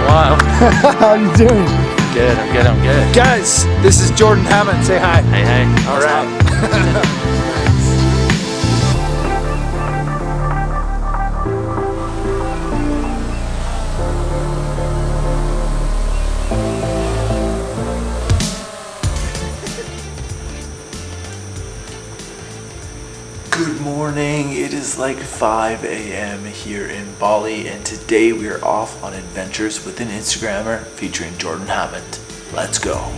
while. How you doing? Good, I'm good, I'm good. Guys, this is Jord Hammond. Say hi. Hey, hey. All right. Good morning, it is like 5 a.m. here in Bali, and today we are off on adventures with an Instagrammer featuring Jord Hammond. Let's go.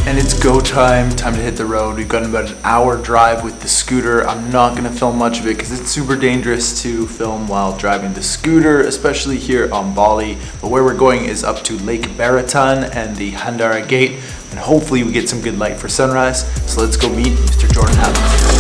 And it's go time to hit the road. We've got about an hour drive with the scooter. I'm not gonna film much of it because it's super dangerous to film while driving the scooter, especially here on Bali. But where we're going is up to Lake Baratan and the Handara Gate, and hopefully we get some good light for sunrise. So let's go meet Mr. Jord Hammond.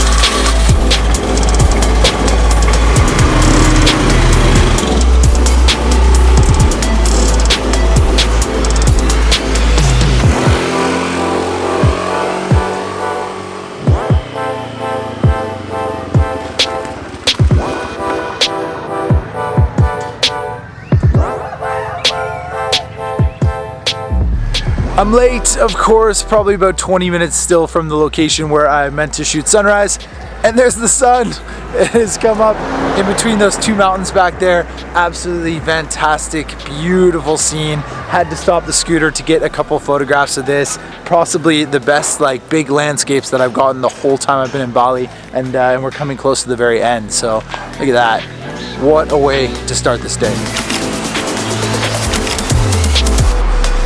I'm late, of course, probably about 20 minutes still from the location where I meant to shoot sunrise. And there's the sun. It has come up in between those two mountains back there. Absolutely fantastic, beautiful scene. Had to stop the scooter to get a couple photographs of this. Possibly the best big landscapes that I've gotten the whole time I've been in Bali. And we're coming close to the very end. So look at that. What a way to start this day.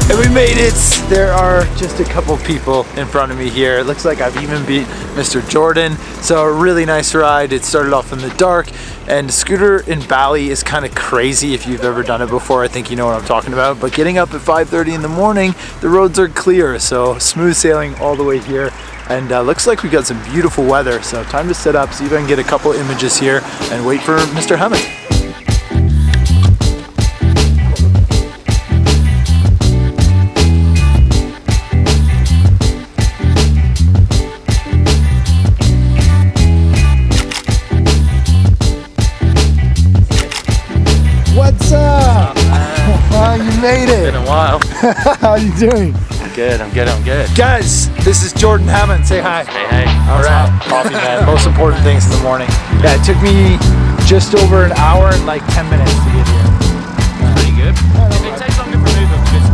And we made it. There are just a couple people in front of me here. It looks like I've even beat Mr. Jordan. So a really nice ride. It started off in the dark, and scooter in Bali is kind of crazy. If you've ever done it before, I think you know what I'm talking about. But getting up at 5:30 in the morning, the roads are clear. So smooth sailing all the way here. And looks like we got some beautiful weather. So time to set up, see if I can get a couple images here and wait for Mr. Hammond. What's up? Oh, you made it. It's been a while. How you doing? Good, I'm good, I'm good. Guys, this is Jord Hammond. Say hi. Hey, hey. All right. Coffee, man. Most important things in the morning. Yeah, it took me just over an hour and 10 minutes to get here. Pretty good. It takes longer for movement because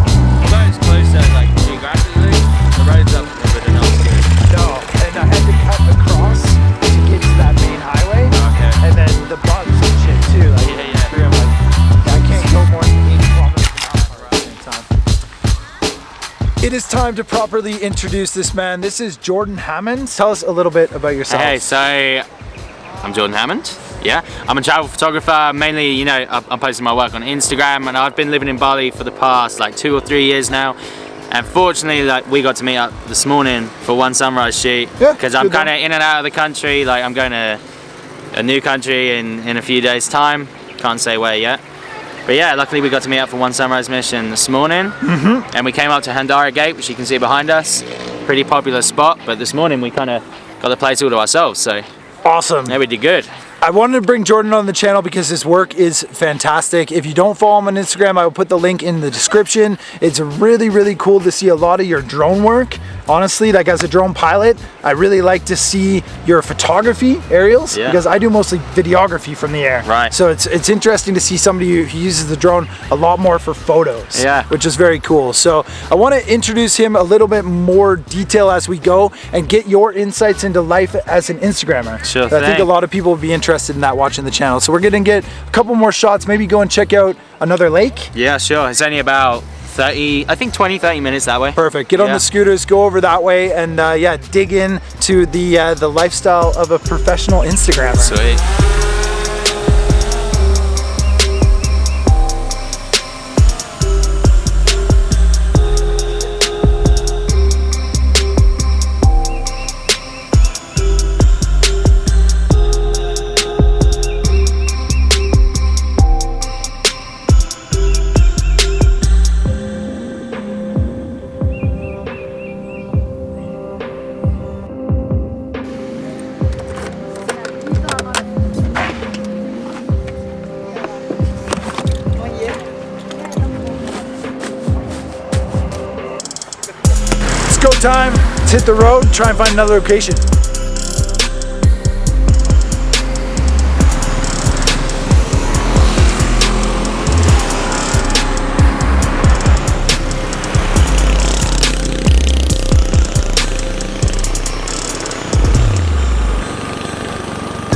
although it's closer, geographically, the road's up a bit good. No, and I had to cut across to get to that main highway. Okay. And then the bugs and shit too. Yeah. I can't go more than 8 kilometers per hour at the same time. It is time to properly introduce this man. This is Jord Hammond. Tell us a little bit about yourself. Hey, so I'm Jord Hammond. Yeah, I'm a travel photographer. Mainly, I'm posting my work on Instagram, and I've been living in Bali for the past 2 or 3 years now. And fortunately, we got to meet up this morning for one sunrise shoot because I'm kind of in and out of the country. I'm going to a new country in a few days' time. Can't say where yet. But yeah, luckily we got to meet up for one sunrise mission this morning. And we came up to Handara Gate, which you can see behind us. Pretty popular spot, but this morning we kind of got the place all to ourselves, so awesome. Yeah, we did good. I wanted to bring Jordan on the channel because his work is fantastic. If you don't follow him on Instagram, I will put the link in the description. It's really, really cool to see a lot of your drone work. Honestly, as a drone pilot, I really like to see your photography aerials because I do mostly videography from the air. Right. So it's interesting to see somebody who uses the drone a lot more for photos, which is very cool. So I want to introduce him a little bit more detail as we go and get your insights into life as an Instagrammer. Sure I think a lot of people would be interested in that watching the channel. So we're going to get a couple more shots, maybe go and check out another lake. Yeah, sure. It's only about 20-30 minutes that way. Perfect. Get on the scooters, go over that way, and dig in to the lifestyle of a professional Instagrammer. Sweet. perfect time to hit the road, try and find another location.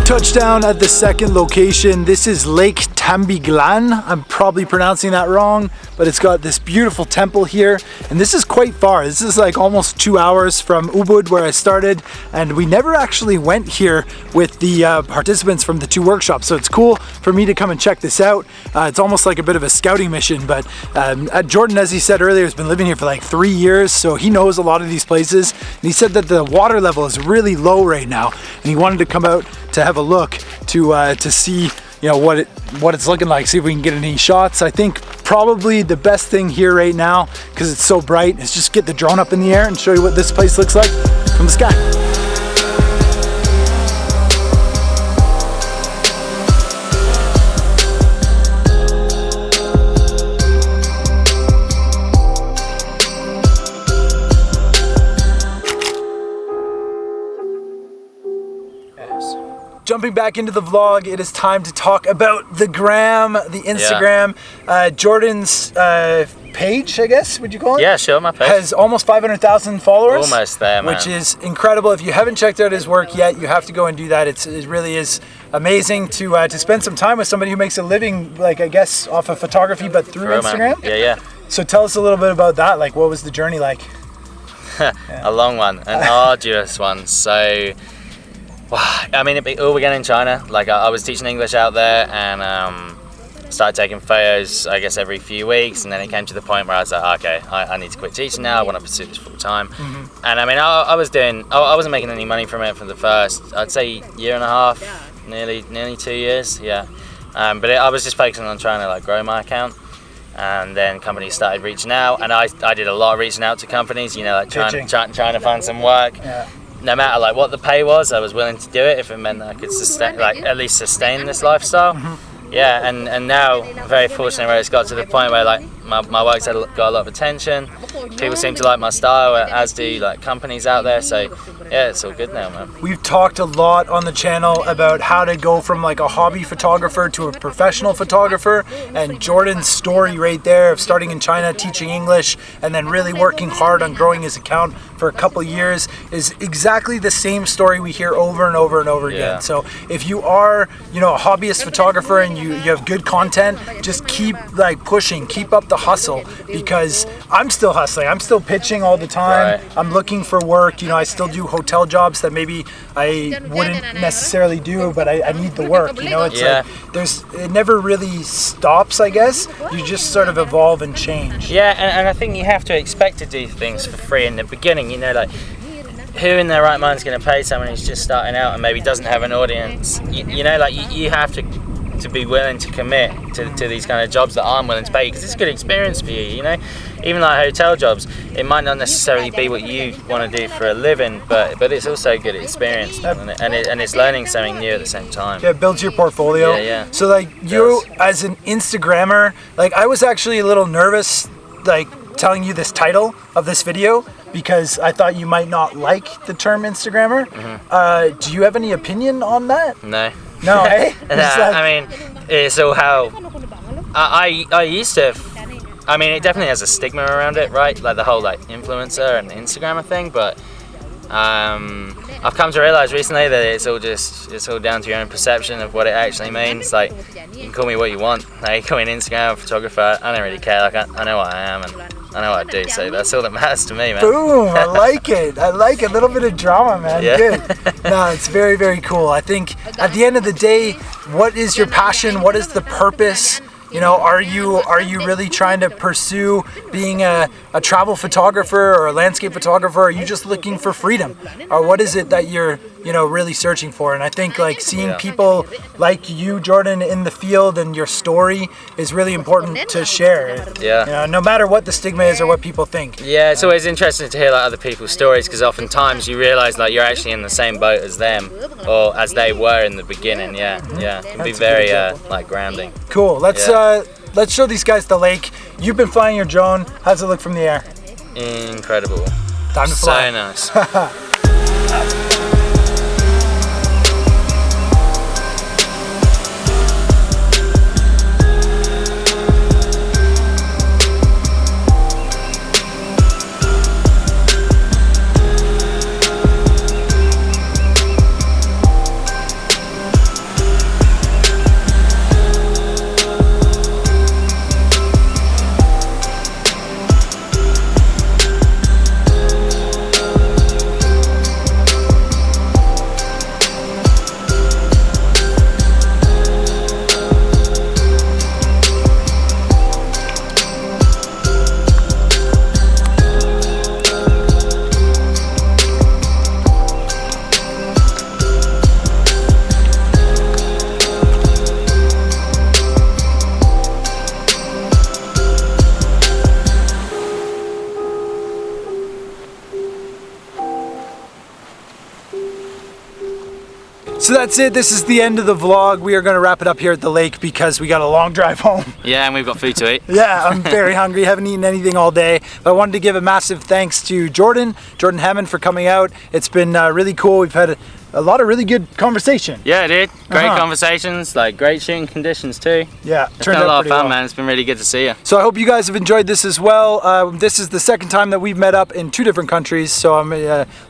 Touchdown at the second location. This is Lake Tambiglan. I'm probably pronouncing that wrong, but it's got this beautiful temple here, and this is quite far. This is like almost 2 hours from Ubud where I started, and we never actually went here with the participants from the 2 workshops, so it's cool for me to come and check this out. It's almost like a bit of a scouting mission, but Jordan, as he said earlier, has been living here for like 3 years, so he knows a lot of these places, and he said that the water level is really low right now, and he wanted to come out to have a look to see, you know, what it's looking like, see if we can get any shots. I think probably the best thing here right now, because it's so bright, is just get the drone up in the air and show you what this place looks like from the sky. Jumping back into the vlog, it is time to talk about the gram, the Instagram. Yeah. Jordan's page, I guess, would you call it? Yeah, sure, my page. Has almost 500,000 followers. Almost there, man. Which is incredible. If you haven't checked out his work yet, you have to go and do that. It really is amazing to spend some time with somebody who makes a living, like, I guess, off of photography, but through Instagram. Man. Yeah. So tell us a little bit about that. Like, what was the journey like? A long one, an arduous one. So, I mean, it all began in China. Like, I was teaching English out there, and started taking photos, I guess, every few weeks, and then it came to the point where I was like, okay, I need to quit teaching now. I want to pursue this full time. Mm-hmm. And I mean, I wasn't making any money from it for the first, I'd say, year and a half, nearly 2 years, yeah. But I was just focusing on trying to like grow my account. And then companies started reaching out, and I did a lot of reaching out to companies, you know, like trying to find some work. Yeah. No matter like what the pay was, I was willing to do it if it meant that I could sustain, like at least sustain this lifestyle. Mm-hmm. Yeah, and now I'm very fortunate where it's got to the point where like my work's got a lot of attention. People seem to like my style, as do like companies out there. So yeah, it's all good now, man. We've talked a lot on the channel about how to go from like a hobby photographer to a professional photographer, and Jordan's story right there of starting in China, teaching English, and then really working hard on growing his account for a couple years is exactly the same story we hear over and over and over again. So if you are, you know, a hobbyist photographer and you have good content, just keep like pushing, keep up the hustle, because I'm still hustling. I'm still pitching all the time. Right. I'm looking for work. You know, I still do hotel jobs that maybe I wouldn't necessarily do, but I need the work. You know, it's like it never really stops, I guess. You just sort of evolve and change. Yeah, and I think you have to expect to do things for free in the beginning. You know, like, who in their right mind is going to pay someone who's just starting out and maybe doesn't have an audience? You know, like, you have to be willing to commit to these kind of jobs that I'm willing to pay, because it's a good experience for you, you know? Even like hotel jobs, it might not necessarily be what you want to do for a living, but it's also a good experience, and it's learning something new at the same time. Yeah, it builds your portfolio. Yeah. So like you as an Instagrammer, like I was actually a little nervous like telling you this title of this video, because I thought you might not like the term Instagrammer. Mm-hmm. Do you have any opinion on that? No. No, eh? I mean, it's all how I used to. I mean, it definitely has a stigma around it, right? Like the whole like influencer and Instagrammer thing. But I've come to realize recently that it's all down to your own perception of what it actually means. Like, you can call me what you want. Like, you call me an Instagram photographer. I don't really care. Like, I know what I am, and I know what I do. So that's all that matters to me, man. Boom! I like it. I like a little bit of drama, man. Yeah. Good. No, it's very, very cool. I think at the end of the day, what is your passion? What is the purpose? You know, are you really trying to pursue being a travel photographer or a landscape photographer? Or are you just looking for freedom? Or what is it that you're, you know, really searching for? And I think like seeing people like you, Jordan, in the field and your story is really important to share. Yeah. You know, no matter what the stigma is or what people think. Yeah, it's always interesting to hear like other people's stories, because oftentimes you realize like you're actually in the same boat as them, or as they were in the beginning. Yeah. It can be very like grounding. Cool. Let's show these guys the lake. You've been flying your drone. How's it look from the air? Incredible. Time to fly. So nice. So that's it. This is the end of the vlog. We are going to wrap it up here at the lake because we got a long drive home. Yeah, and we've got food to eat. Yeah, I'm very hungry. Haven't eaten anything all day. But I wanted to give a massive thanks to Jord Hammond for coming out. It's been really cool. We've had a lot of really good conversation. Yeah, dude. Great conversations, like great shooting conditions too. Yeah, it's been a lot of fun, man. It's been really good to see you. So I hope you guys have enjoyed this as well. This is the second time that we've met up in 2 different countries, so I'm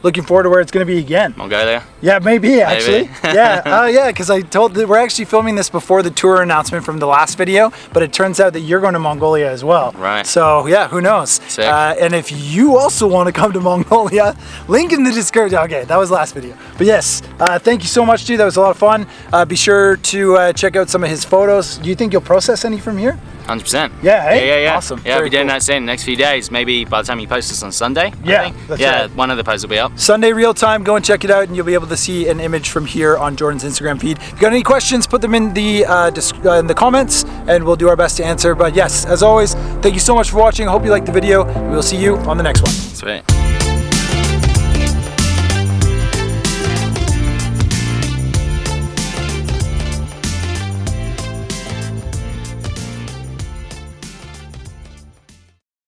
looking forward to where it's going to be again. Mongolia? Yeah, maybe actually. Yeah, yeah, because I told that we're actually filming this before the tour announcement from the last video, but it turns out that you're going to Mongolia as well. Right. So yeah, who knows? Sick. And if you also want to come to Mongolia, link in the description. Okay, that was the last video. But yes, thank you so much, dude. That was a lot of fun. Be sure to check out some of his photos. Do you think you'll process any from here? 100%. Yeah, hey? Yeah. Awesome. Yeah, I'll be doing cool. that soon, next few days. Maybe by the time you post this on Sunday. Yeah, I think. that's yeah, right. One of the posts will be up. Sunday real time. Go and check it out, and you'll be able to see an image from here on Jordan's Instagram feed. If you got any questions, put them in the comments, and we'll do our best to answer. But yes, as always, thank you so much for watching. I hope you liked the video. We will see you on the next one. Sweet.